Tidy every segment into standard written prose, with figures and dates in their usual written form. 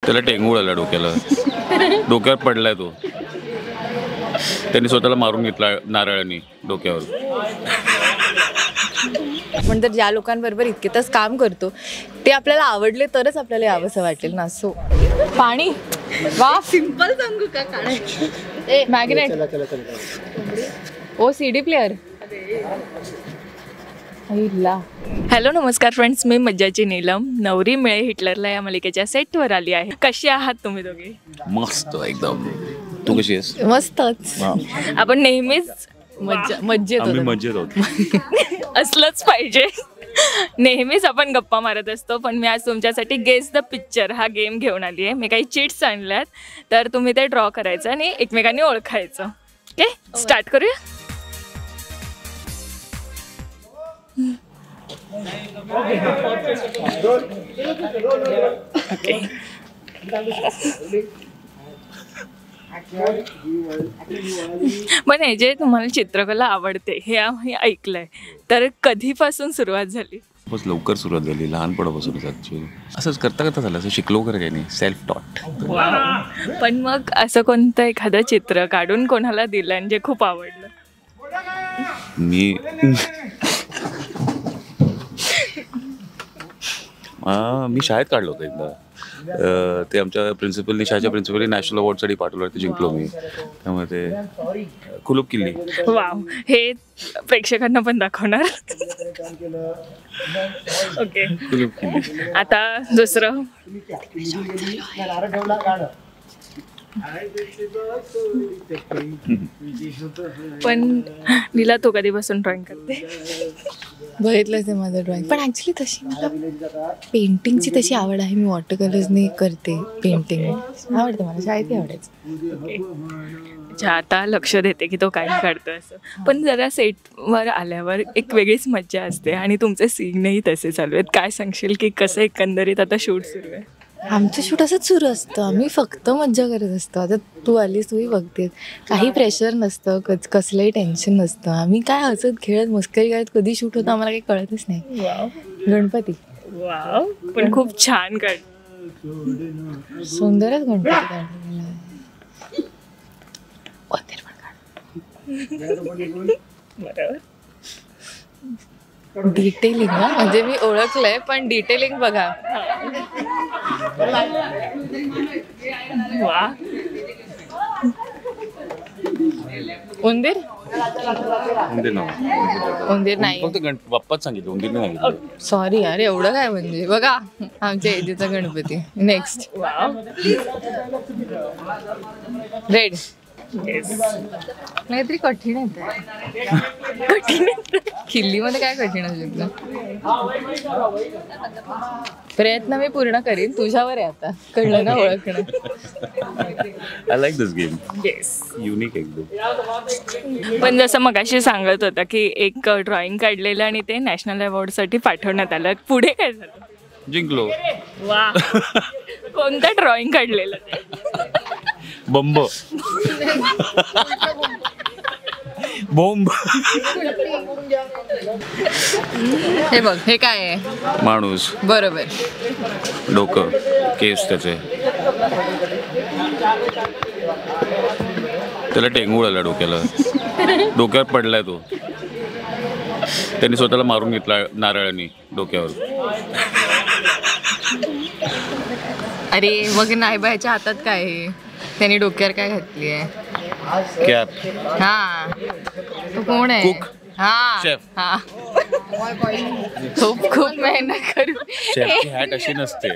त्याला टेंगूळ आला डोक्याला, डोक्यावर पडलाय तो. त्यांनी स्वतःला मारून घेतला नारळाने डोक्यावर. पण जर ज्या लोकांबरोबर इतके तास काम करतो ते आपल्याला आवडले तरच आपल्याला यावंसं वाटेल ना. सो पाणी वा सिंपल सांगू का काढायचं मॅग्नेट ओ CD प्लेअर. हॅलो नमस्कार फ्रेंड्स, मी मज्जाची नीलम नवरी मिळे हिटलरला या मालिकेच्या सेटवर आली आहे. कशी आहात तुम्ही दोघे? मस्त एकदम. तू कशी आहेस? मस्तच. आपण नेहमीच मज्जेत होतो. असलंच पाहिजे. नेहमीच आपण गप्पा मारत असतो, पण मी आज तुमच्यासाठी गेस द पिक्चर हा गेम घेऊन आली आहे. मी काही चीट्स आणल्यात, तर तुम्ही ते ड्रॉ करायचं आणि एकमेकांनी ओळखायचं. ओके, स्टार्ट करूया. ओके. पण हे जे तुम्हाला चित्रकला आवडते हे आम्ही ऐकलंय, तर कधीपासून सुरुवात झाली? बस लवकर सुरुवात झाली, लहानपणापासूनच ॲक्च्युअली. असंच करता करता झालं, असं शिकलो वगैरे काही नाही, सेल्फ टॉट. पण मग असं कोणतं एखादं चित्र काढून कोणाला दिलं आणि जे खूप आवडलं? मी शाळेत काढलं होतं एकदा. ते आमच्या प्रिन्सिपलनी, शाळेच्या प्रिन्सिपलनी नॅशनल अवॉर्डसाठी पाठवलं, ते जिंकलो मी. त्यामुळे ते कुलूप किल्ली. वाव, हे प्रेक्षकांना पण दाखवणार. ओके, कुलूप किल्ली. आता दुसरं. पण नीला, तू कधीपासून ड्रॉइंग करते? बघितलं ते माझं ड्रॉइंग, पण ॲक्च्युली तशी मला पेंटिंगची तशी आवड आहे. मी वॉटर कलर्सने करते पेंटिंग, आवडतं मला, शाळेतही आवडायचं. अच्छा, आता लक्ष देते की तो काय काढतो असं. पण जरा सेटवर आल्यावर एक वेगळीच मज्जा असते आणि तुमचे सीनही तसे चालू आहेत. काय सांगशील की कसं एकंदरीत आता शूट सुरू आहे? आमचं शूट असंच सुरू असतं, आम्ही फक्त मज्जा करत असतो. आता तू आलीस, तूही बघतेस, काही प्रेशर नसतं, कसलंही टेन्शन नसतं. आम्ही काय हसत खेळत मस्करी करत कधी शूट होतं आम्हाला काही कळतच नाही. गणपती वाव, पण खूप छान काढ, सुंदरच गणपती काढलेला. डिटेलिंग ना, म्हणजे मी ओळखलंय पण डिटेलिंग बघा. वा, उंदीर उंदीर नाही, फक्त बाप्पाच सांगितलं, उंदीर नाही सांगितलं. सॉरी यार, एवढं काय म्हणजे. बघा आमच्या एजीचा गणपती. Next red. काहीतरी कठीण आहे. कठीण. किल्लीमध्ये काय कठीण असू शकतं? प्रयत्न मी पूर्ण करीन, तुझ्यावर आहे आता, कळलं ना ओळखणं. I like this game. Yes, unique एकदम. पण जसं मगाशी सांगत होता की एक ड्रॉइंग काढलेलं आणि ते नॅशनल अवॉर्डसाठी पाठवण्यात आलं, पुढे काय झालं? जिंकलो. वा, कोणतं ड्रॉइंग काढलेलं? बंब. बॉम्ब. हे बघ, हे काय आहे? माणूस. बरोबर. डोकं, केस त्याचे. त्याला टेंगूळ आला डोक्याला, डोक्यावर पडलाय तो. त्यांनी स्वतःला मारून घेतला नारळाने डोक्यावर. अरे मग नाही बा, ह्याच्या हातात काय आहे? त्याने डोक्यावर काय घातली आहे? कॅप. हा, तो कोण आहे? कुक. हा, शेफ. हा. खूप खूप मेहनत करू. शेफची हॅट अशी नसते.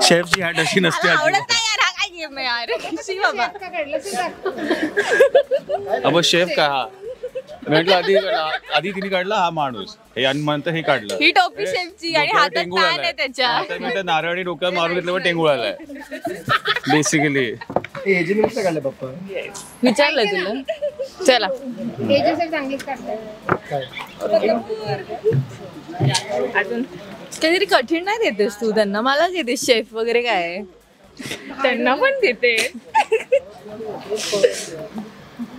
शेफची हॅट अशी नसते. आवडत नाही यार, हा काय गेम आहे यार. शी बाबा. अब शेफ का हा म्हटलं, आधी तिने काढला हा माणूस, हे आणि म्हणतं हे काढलं. ही टोपी शेफची आणि हातात पॅन आहे त्याच्या. नारळी डोक्यावर मारून घेतल्यावर टेंगूळ आलाय बेसिकली. विचारलं तुला? चला, अजून काहीतरी कठीण नाही देतेस तू त्यांना, मलाच येते शेफ वगैरे काय. त्यांना पण देते.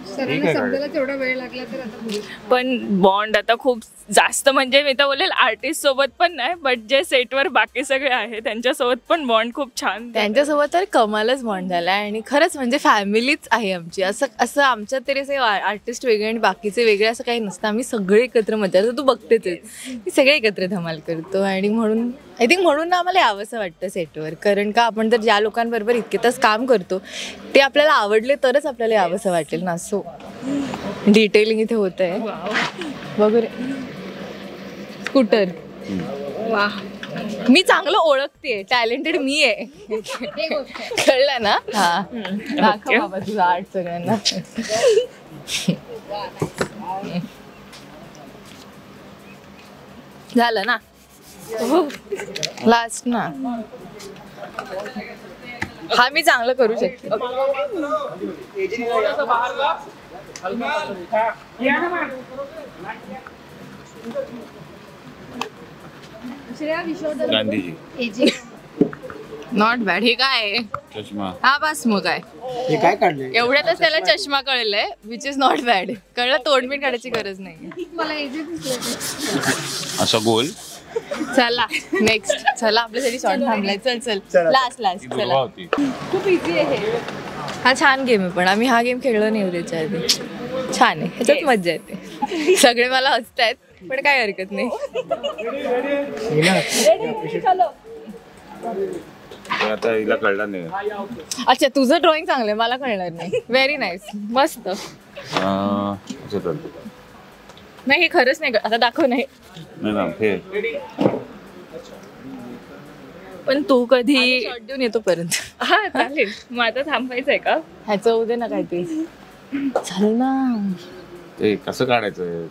शब्दाला पण बॉन्ड आता खूप जास्त म्हणजे मी तर बोलेल आर्टिस्ट सोबत पण नाही, बट जे सेटवर बाकी सगळे आहे त्यांच्यासोबत पण बॉन्ड खूप छान. त्यांच्यासोबत तर कमालच बॉन्ड झाला आणि खरंच म्हणजे फॅमिलीच आहे आमची. असं असं आमच्यात तरी असे आर्टिस्ट वेगळे आणि बाकीचे वेगळे असं काही नसतं. आम्ही सगळे एकत्र मजा, तू बघतेच आहे सगळे एकत्र धमाल करतो. आणि म्हणून आय थिंक म्हणून ना आम्हाला यावंसं वाटतं सेटवर, कारण का आपण जर ज्या लोकांबरोबर इतके तास काम करतो ते आपल्याला आवडले तरच आपल्याला यावंसं वाटेल ना. सो डिटेलिंग इथे होत आहे वगैरे. स्कूटर वा, मी चांगलं ओळखते, टॅलेंटेड मी आहे. कळलं ना. हा दाखव बाबा तुझा आर्ट सगळ्यांना. झालं ना लास्ट ना. हा मी चांगलं करू शकते. गांधीजी. Not bad. हे काय आहे? चष्मा. हा बस मग काय हे काय काढलंय? एवढ्यातच त्याला चष्मा कळलंय, विच इज नॉट बॅड. कळलं, तोंडबीड काढायची गरज नाही. असा गोल. चला नेक्स्ट. चला आपल्यासाठी शॉर्ट थांबलाय. चल चल लास्ट लास्ट. दुर्वा चला होती. खूप इझी आहे हे. हा छान गेम आहे, पण आम्ही हा गेम खेळलो नाही त्याच्या आधी. छान आहे, ह्याच्यात मजा येते. सगळे मला हसतायत पण काय हरकत नाही. ते आता हिला कळणार नाही. अच्छा तुझं ड्रॉइंग चांगलं आहे, मला कळणार नाही. व्हेरी नाईस, मस्त. असं तर. नाही हे खरंच नाही. आता दाखव. नाही नाही ना हे. पण तू कधी शॉर्ट देऊन येतो पर्यंत. हा चालेल. मग आता थांबायचंय का? ह्याचं उद्या ना काय ते. चल ना. ते कसं काढायचं?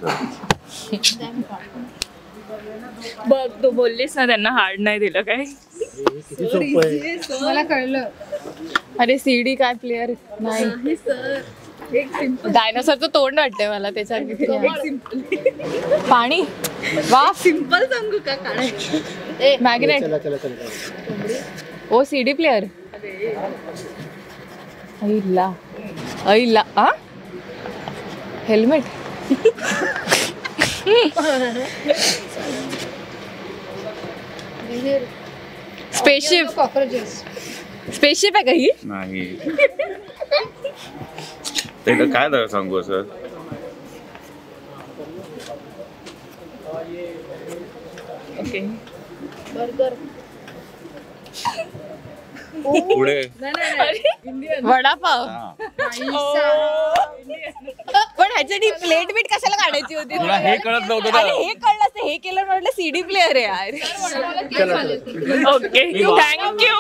बघ तू बोललीस ना त्यांना हार्ड नाही दिलं काय. किती सोपं आहे. मला कळलं. अरे सीडी काय प्लेअर नाही. डायनासॉरचं तोंड वाटतंय मला त्याच्या. पाणी. वा सिंपल सांगू का काढायचं. मॅग्नेट. चला चला चला. ओ सीडी प्लेअर. ऐला ऐला. आ हेल्मेट. स्पेसशिप. स्पेसशिप आहे का ही? नाही. ते तर काय झालं सांगू असं. ओके. पुढे. वडापाव. हा. पण ह्याच्यासाठी प्लेट बीट कशाला काढायची होती? तुला हे कळत नव्हतं ना. अरे हे कळलं असतं. हे केलं म्हटलं सीडी प्लेअर आहे यार. Okay thank you.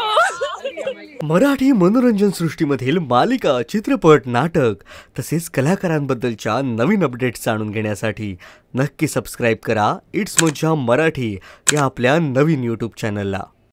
मराठी मनोरंजन सृष्टीमधील मालिका, चित्रपट, नाटक तसेच कलाकारांबद्दलच्या नवीन अपडेट्स जाणून घेण्यासाठी नक्की सबस्क्राईब करा इट्स मज्जा मराठी या आपल्या नवीन यूट्यूब चॅनलला.